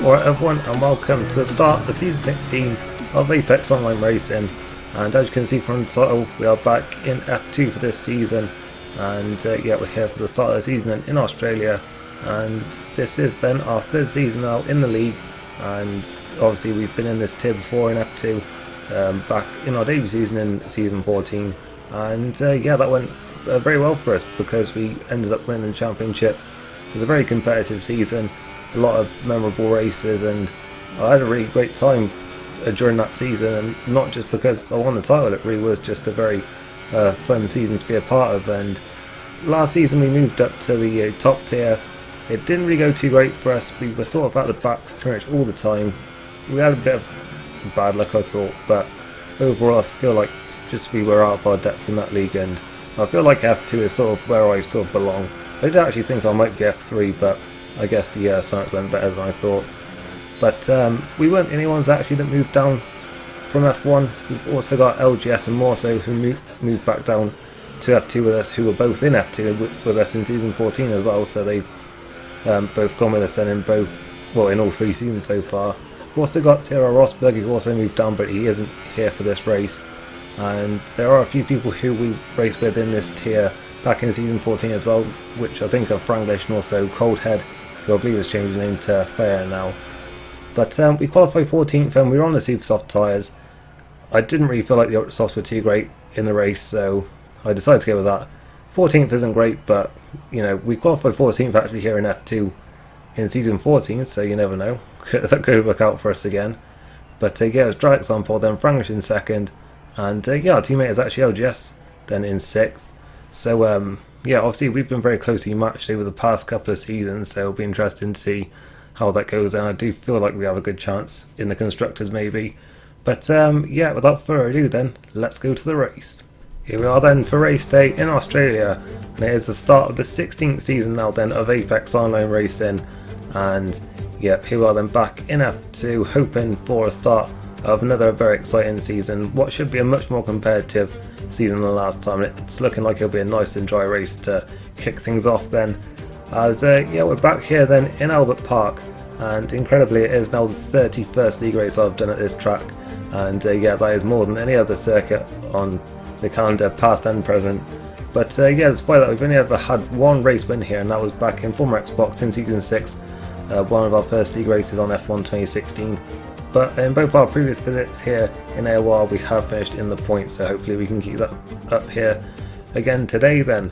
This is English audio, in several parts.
Alright everyone, and welcome to the start of Season 16 of Apex Online Racing. And as you can see from the title, we are back in F2 for this season. And yeah, we're here for the start of the season in Australia. And this is then our third season now in the league. And obviously we've been in this tier before in F2, back in our debut season in Season 14. And yeah, that went very well for us because we ended up winning the championship. It was a very competitive season, a lot of memorable races, and I had a really great time during that season, and not just because I won the title, it really was just a very fun season to be a part of. And last season we moved up to the top tier. It didn't really go too great for us. We were sort of at the back pretty much all the time. We had a bit of bad luck, I thought, but overall I feel like just we were out of our depth in that league, and I feel like F2 is sort of where I still belong. I did actually think I might be F3, but I guess the science went better than I thought. But we weren't the only ones actually that moved down from F1. We've also got LGS and Morso who moved back down to F2 with us, who were both in F2 with us in Season 14 as well, so they've both gone with us then in all three seasons so far. We've also got Sarah Rosberg, who also moved down, but he isn't here for this race. And there are a few people who we raced with in this tier back in Season 14 as well, which I think are Franglish and also Coldhead, who I believe has changed his name to Fair now. But we qualified 14th and we were on the super soft tyres. I didn't really feel like the ultra softs were too great in the race, so I decided to go with that. 14th isn't great, but you know, we qualified 14th actually here in F2 in Season 14, so you never know. That could work out for us again. But yeah, it was dry example, then Franglish in second, and yeah, our teammate is actually LGS then in 6th. So yeah, obviously we've been very closely matched over the past couple of seasons, so it'll be interesting to see how that goes, and I do feel like we have a good chance in the constructors maybe. But yeah, without further ado then, let's go to the race. Here we are then for race day in Australia, and it is the start of the 16th season now then of Apex Online Racing. And yeah, here we are then back in F2, hoping for a start of another very exciting season, what should be a much more competitive season than last time. It's looking like it'll be a nice and dry race to kick things off then, as yeah, we're back here then in Albert Park, and incredibly it is now the 31st league race I've done at this track, and yeah, that is more than any other circuit on the calendar past and present. But yeah, despite that, we've only ever had one race win here, and that was back in former Xbox in Season 6, one of our first league races on F1 2016. But in both our previous visits here in AOR, we have finished in the points, so hopefully we can keep that up here again today then.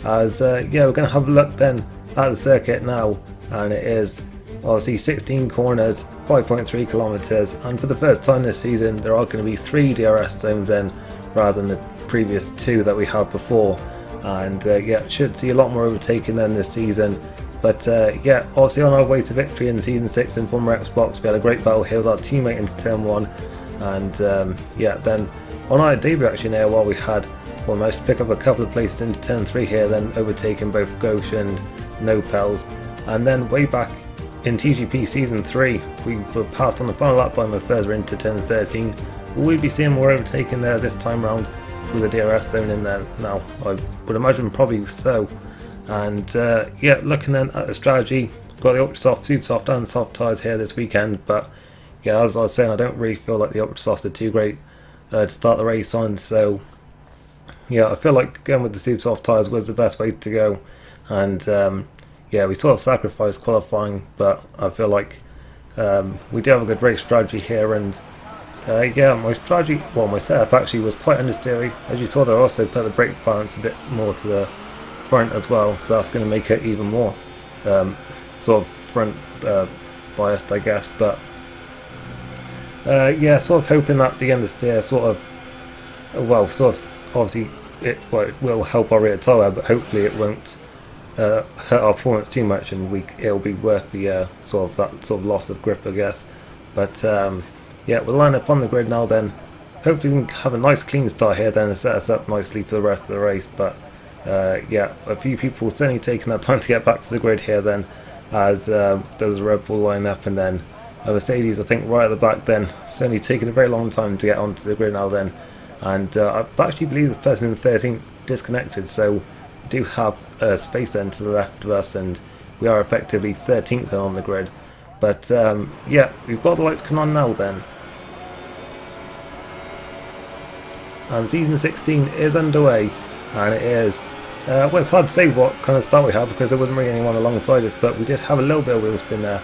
As yeah, we're going to have a look then at the circuit now, and it is obviously 16 corners, 5.3 kilometers, and for the first time this season there are going to be 3 DRS zones then, rather than the previous 2 that we had before. And yeah, should see a lot more overtaking then this season. But yeah, obviously on our way to victory in Season 6 in former Xbox, we had a great battle here with our teammate into Turn 1. And yeah, then on our debut actually in AOR, we managed to pick up a couple of places into Turn 3 here, then overtaking both Gauche and Nopels. And then way back in TGP Season 3, we were passed on the final lap by Mafeza into Turn 13. Will we be seeing more overtaking there this time round with a DRS zone in there now? I would imagine probably so. And yeah, looking then at the strategy, got the ultra soft, super soft and soft tyres here this weekend. But yeah, as I was saying, I don't really feel like the ultra soft are too great to start the race on. So yeah, I feel like going with the super soft tyres was the best way to go. And yeah, we sort of sacrificed qualifying, but I feel like we do have a good race strategy here. And yeah, my strategy, well, my setup actually was quite understeery. As you saw there, I also put the brake balance a bit more to the front as well, so that's going to make it even more sort of front biased, I guess. But yeah, sort of hoping that the understeer sort of, well, sort of obviously it will help our rear tyre, but hopefully it won't hurt our performance too much, and it'll be worth the sort of loss of grip, I guess. But yeah, we'll line up on the grid now then. Hopefully we can have a nice clean start here then to set us up nicely for the rest of the race. But yeah, a few people certainly taking that time to get back to the grid here then, as there's a Red Bull line up, and then a Mercedes I think right at the back then, certainly taking a very long time to get onto the grid now then. And I actually believe the person in 13th disconnected, so we do have space then to the left of us, and we are effectively 13th on the grid. But yeah, we've got the lights coming on now then. And season 16 is underway, and it is, well, it's hard to say what kind of start we have because there wasn't really anyone alongside us, but we did have a little bit of wheel spin there.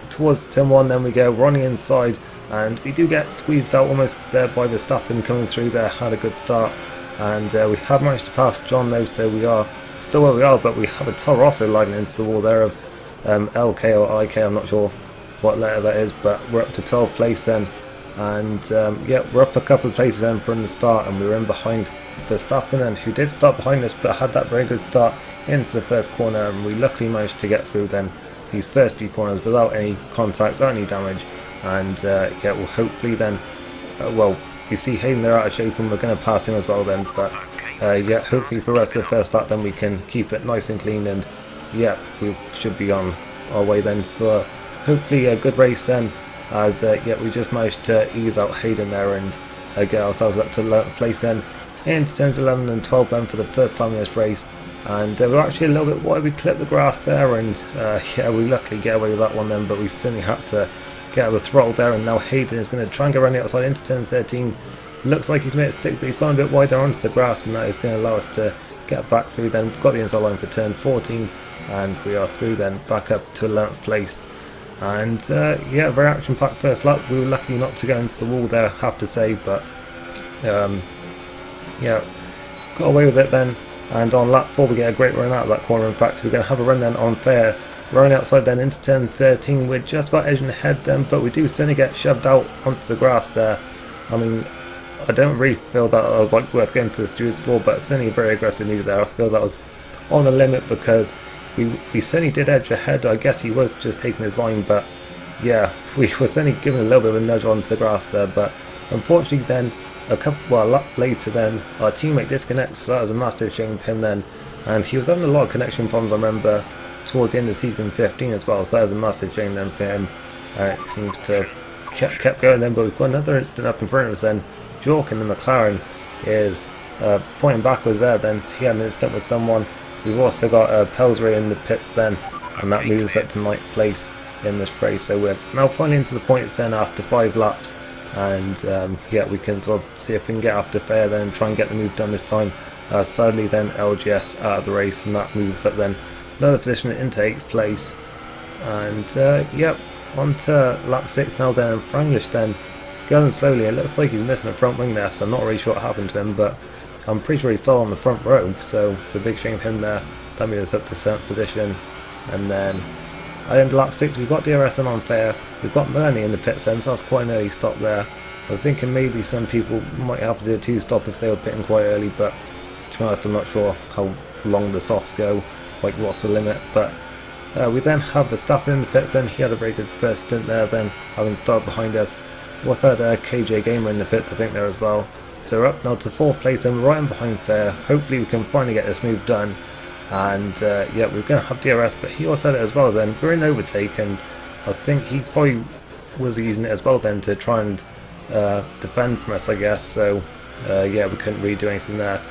Towards turn 1, then we go running inside, and we do get squeezed out almost there by Verstappen coming through there. Had a good start, and we have managed to pass John though, so we are still where we are, but we have a Toro Rosso lining into the wall there of LK or IK, I'm not sure what letter that is, but we're up to 12th place then. And yeah, we're up a couple of places then from the start, and we were in behind Verstappen then, who did start behind us but had that very good start into the first corner, and we luckily managed to get through then these first few corners without any contact, without any damage. And yeah, well, hopefully then, well, you see Hayden there out of shape and we're going to pass him as well then, but yeah, hopefully for the rest of the first lap then we can keep it nice and clean, and yeah, we should be on our way then for hopefully a good race then, as yeah, we just managed to ease out Hayden there and get ourselves up to 11th place then into turns 11 and 12 then for the first time in this race. And we're actually a little bit wide, we clipped the grass there, and yeah, we luckily get away with that one then, but we certainly had to get out of the throttle there. And now Hayden is going to try and go around the outside into turn 13. Looks like he's made a stick, but he's gone a bit wider onto the grass, and that is going to allow us to get back through then. We've got the inside line for turn 14, and we are through then, back up to 11th place. And yeah, very action packed first lap. We were lucky not to go into the wall there, I have to say, but yeah, got away with it then. And on lap 4 we get a great run out of that corner. In fact, we're going to have a run then on fair, running outside then into turn 13. We're just about edging ahead then, but we do certainly get shoved out onto the grass there. I mean, I don't really feel that I was like worth going to the studios for, but certainly a very aggressive move there. I feel that was on the limit because we certainly did edge ahead. I guess he was just taking his line, but yeah, we were certainly given a little bit of a nudge onto the grass there. But unfortunately then, a lap later then, our teammate disconnected, so that was a massive shame for him then. And he was having a lot of connection problems, I remember, towards the end of season 15 as well, so that was a massive shame then for him. It seems to have kept going then, but we've got another incident up in front of us then. Jork in the McLaren is pointing backwards there then, so he had an incident with someone. We've also got Pelsbury in the pits then, and that moves us up to 9th place in this race. So we're now finally into the points then after 5 laps. And yeah, we can sort of see if we can get after fair then and try and get the move done this time. Sadly then LGS out of the race, and that moves us up then another position into 8th place. And yep, on to lap 6 now then, and Franglish then going slowly. It looks like he's missing a front wing there, so I'm not really sure what happened to him, but I'm pretty sure he's still on the front row, so it's a big shame for him there. That moves us up to 7th position. And then at the end of lap 6 we've got DRS and on fair. We've got Murney in the pit sense, that's quite an early stop there. I was thinking maybe some people might have to do a 2-stop if they were pitting quite early, but to be honest I'm not sure how long the softs go, like what's the limit. But we then have Verstappen in the pits, and he had a very good first stint there then, having started behind us. We also had KJ Gamer in the pits I think there as well. So we're up now to 4th place and right in behind fair. Hopefully we can finally get this move done. And yeah, we're going to have DRS, but he also had it as well then. We're in overtake, and I think he probably was using it as well then to try and defend from us, I guess. So yeah, we couldn't really do anything there.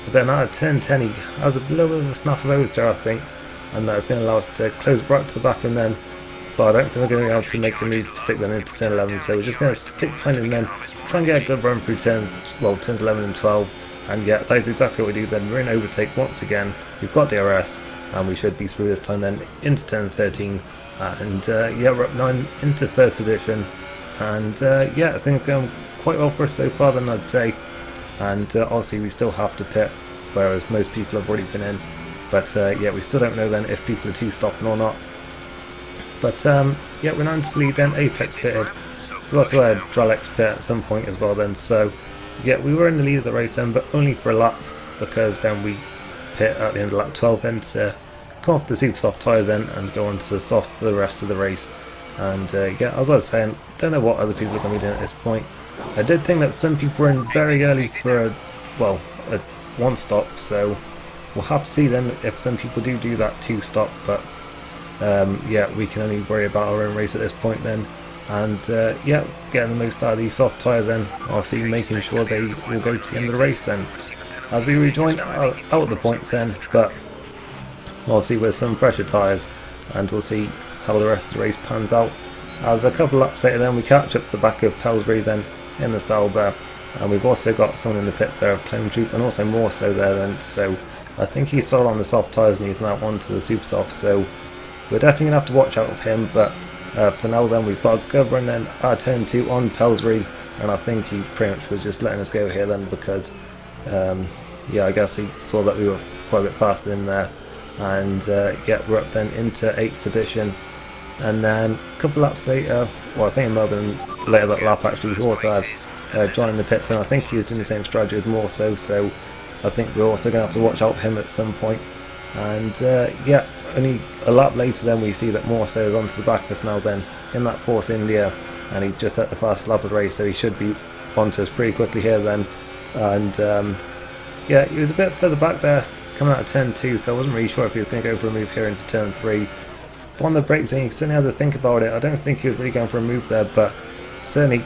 But then out of turn 10 he has a little bit of a snuff of oversteer I think, and that's going to allow us to close right to the back, and then but I don't think we're going to be able to make the move to stick them into turn 11, so we're just going to stick behind him then, try and get a good run through turns 11 and 12, and yeah, that's exactly what we do then. We're in overtake once again, we've got DRS, and we should be through this time then into turn 13, and yeah, we're up 9 into 3rd position, and yeah, I think it's going quite well for us so far then, I'd say. And obviously we still have to pit, whereas most people have already been in, but yeah, we still don't know then if people are 2-stopping or not. But yeah, we're now into the lead then. Apex pitted. We also had Dralex pit at some point as well then, so yeah, we were in the lead of the race then, but only for a lap, because then we pit at the end of lap 12 then to come off the super soft tyres then and go on to the softs for the rest of the race. And yeah, as I was saying, don't know what other people are going to be doing at this point. I did think that some people were in very early for a 1-stop, so we'll have to see then if some people do that 2-stop, but yeah, we can only worry about our own race at this point then. And yeah, getting the most out of these soft tyres then, obviously making sure they will go to the end of the race then, as we rejoin out of the points then, but obviously with some fresher tyres, and we'll see how the rest of the race pans out. As a couple laps later then we catch up to the back of Pillsbury then in the Sauber, and we've also got someone in the pits there of Clone Troop and also more so there then, so I think he's still on the soft tyres and he's now onto the super soft, so we're definitely going to have to watch out for him. But for now then we've got a good run then at turn 2 on Pillsbury, and I think he pretty much was just letting us go here then because yeah, I guess he saw that we were quite a bit faster in there, and yeah, we're up then into 8th position. And then a couple laps later, well I think it might have been later that lap actually, we also had John in the pits, and I think he was doing the same strategy as more so I think we're also going to have to watch out for him at some point. And yeah, only a lap later then we see that Morso is onto the back of us now then in that Force India, and he just set the fastest lap of the race, so he should be onto us pretty quickly here then. And yeah, he was a bit further back there coming out of turn 2, so I wasn't really sure if he was going to go for a move here into turn 3. But on the brakes, he certainly has to think about it. I don't think he was really going for a move there, but certainly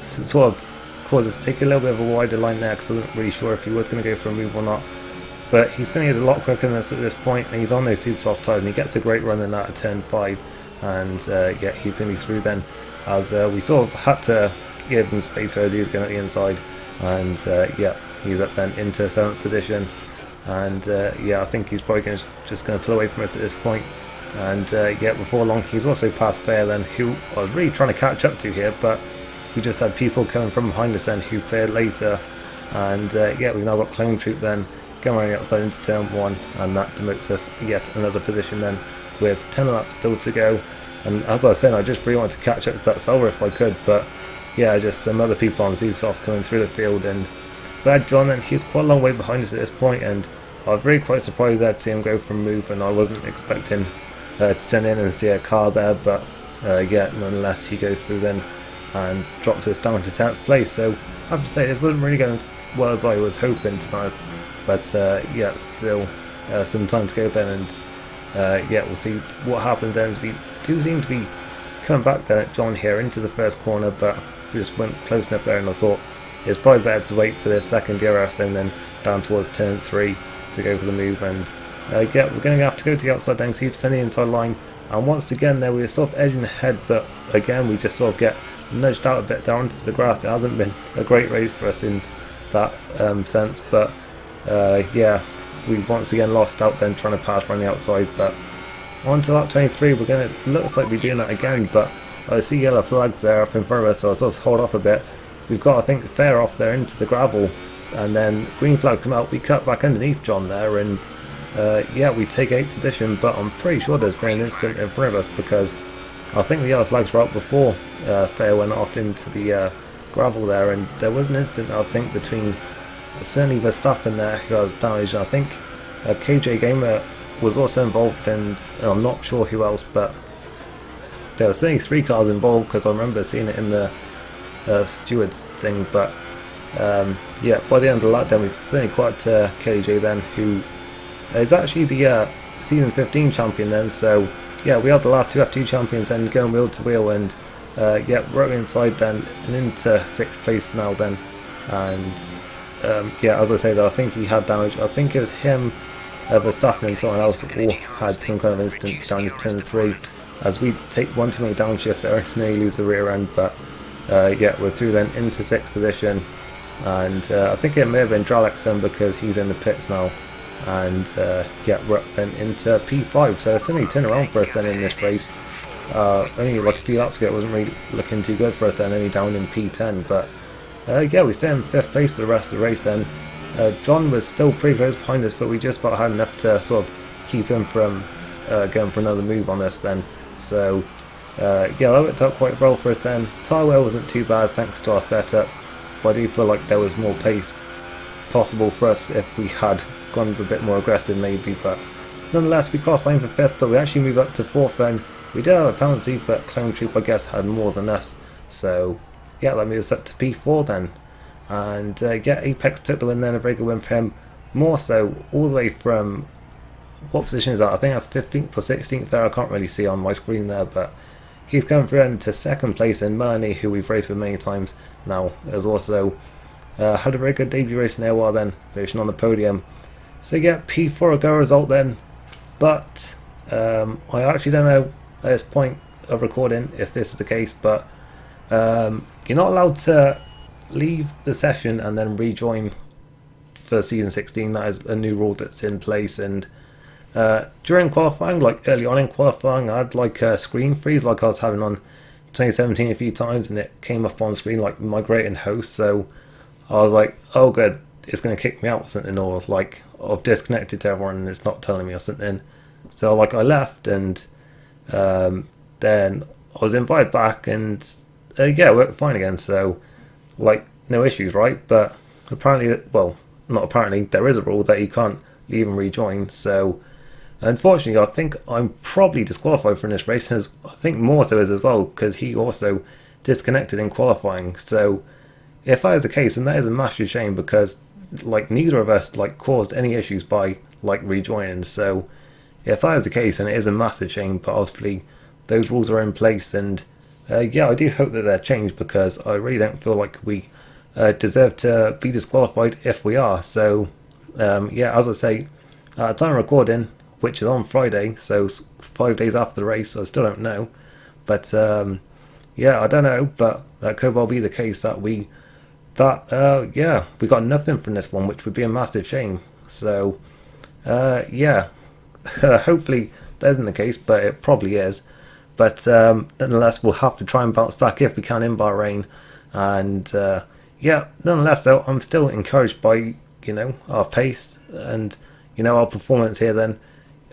sort of caused us to take a little bit of a wider line there because I wasn't really sure if he was going to go for a move or not. But he certainly is a lot quicker than us at this point, and he's on those super soft tyres, and he gets a great run in that at turn 5. And yeah, he's going to be through then, as we sort of had to give him space as he was going at the inside. And yeah, he's up then into 7th position. And yeah, I think he's probably just going to pull away from us at this point. And yeah, before long he's also passed Fair then, who I was really trying to catch up to here, but we just had people coming from behind us then who fared later. And yeah, we've now got Clone Troop then going around the outside into turn 1, and that demotes us yet another position then with 10 laps still to go. And as I was saying, I just really wanted to catch up to that Silver if I could, but yeah, just some other people on super softs coming through the field. And Brad John then, he was quite a long way behind us at this point, and I was really quite surprised there to see him go for a move, and I wasn't expecting to turn in and see a car there, but yeah, nonetheless he goes through then and drops us down to 10th place. So I have to say this wasn't really going as well as I was hoping, to be honest, but yeah, still some time to go then, and yeah, we'll see what happens then, as we do seem to be coming back then at John here into the first corner, but we just weren't close enough there, and I thought it's probably better to wait for this second DRS and then down towards turn 3 to go for the move. And yeah, we're going to have to go to the outside then because he's defending the inside line, and once again there we were sort of edging ahead, but again we just sort of get nudged out a bit down into the grass. It hasn't been a great race for us in that sense, but yeah, we've once again lost out then trying to pass around the outside. But on to lap 23, we're going to, looks like we're doing that again, but I see yellow flags there up in front of us, so I'll sort of hold off a bit. We've got, I think, Fair off there into the gravel, and then green flag come out, we cut back underneath John there, and yeah, we take 8th position, but I'm pretty sure there's been an incident in front of us because I think the yellow flags were out before Fair went off into the gravel there, and there was an incident I think between certainly Verstappen there who was damaged, and I think KJ Gamer was also involved, and I'm not sure who else, but there were certainly 3 cars involved because I remember seeing it in the stewards thing. But yeah, by the end of the lap then we've certainly quite KJ then, who is actually the season 15 champion then, so yeah, we are the last 2 F2 champions then going wheel to wheel, and yeah, we're inside then and into 6th place now then. And yeah, as I say though, I think he had damage. I think it was him, Verstappen and someone else all had some kind of incident down to turn 3, as we take one too many downshifts there and nearly lose the rear end. But yeah, we're through then into 6th position, and I think it may have been Dralexen because he's in the pits now. And yeah, we're up then into P5, so it's only turned around for us then in this race. Only like a few laps ago it wasn't really looking too good for us then, only down in P10, but yeah, we stay in 5th place for the rest of the race then. John was still pretty close behind us, but we just about had enough to sort of keep him from going for another move on us then. So yeah, that worked out quite well for us then. Tyre wear wasn't too bad thanks to our setup, but I do feel like there was more pace possible for us if we had gone a bit more aggressive maybe. But nonetheless, we crossed line for 5th, but we actually moved up to 4th then. We did have a penalty, but Clone Troop I guess had more than us, so yeah, that moves us up to P4 then. And yeah, Apex took the win then, a very good win for him. More so all the way from, what position is that? I think that's 15th or 16th there, I can't really see on my screen there, but he's coming through into 2nd place, and Melanie, who we've raced with many times now, has also had a very good debut race in AOR then, finishing on the podium. So yeah, P4 a go result then, but I actually don't know at this point of recording if this is the case, but you're not allowed to leave the session and then rejoin for season 16. That is a new rule that's in place, and during qualifying, like early on in qualifying, I had like a screen freeze like I was having on 2017 a few times, and it came up on screen like migrating host, so I was like, oh good, it's going to kick me out or something, or like I've disconnected to everyone and it's not telling me or something. So like I left, and then I was invited back, and yeah, it worked fine again, so like no issues, right? But apparently, well, not apparently, there is a rule that you can't leave and rejoin, so unfortunately I think I'm probably disqualified from this race, and I think more so is as well because he also disconnected in qualifying. So if that is the case, then that is a massive shame, because like neither of us like caused any issues by like rejoining. So if that is the case, then it is a massive shame, but obviously those rules are in place, and yeah, I do hope that they're changed, because I really don't feel like we deserve to be disqualified if we are. So yeah, as I say, at the time of recording, which is on Friday, so 5 days after the race, I still don't know, but yeah, I don't know, but that could well be the case that yeah, we got nothing from this one, which would be a massive shame. So yeah, hopefully that isn't the case, but it probably is. But nonetheless, we'll have to try and bounce back if we can in Bahrain. And yeah, nonetheless, though, I'm still encouraged by, you know, our pace and, you know, our performance here. Then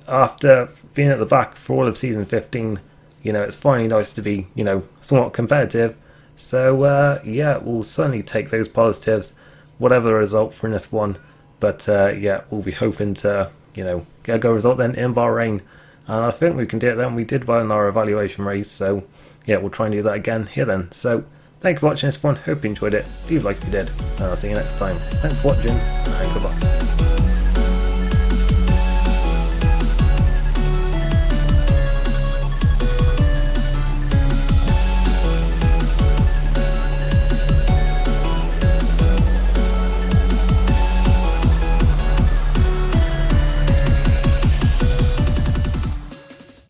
after being at the back for all of season 15, you know, it's finally nice to be, you know, somewhat competitive. So yeah, we'll certainly take those positives, whatever the result from this one. But yeah, we'll be hoping to, you know, get a good result then in Bahrain. And I think we can do it then. We did well in our evaluation race, so yeah, we'll try and do that again here then. So thank you for watching this one. Hope you enjoyed it. Leave a like if you did, and I'll see you next time. Thanks for watching, and goodbye.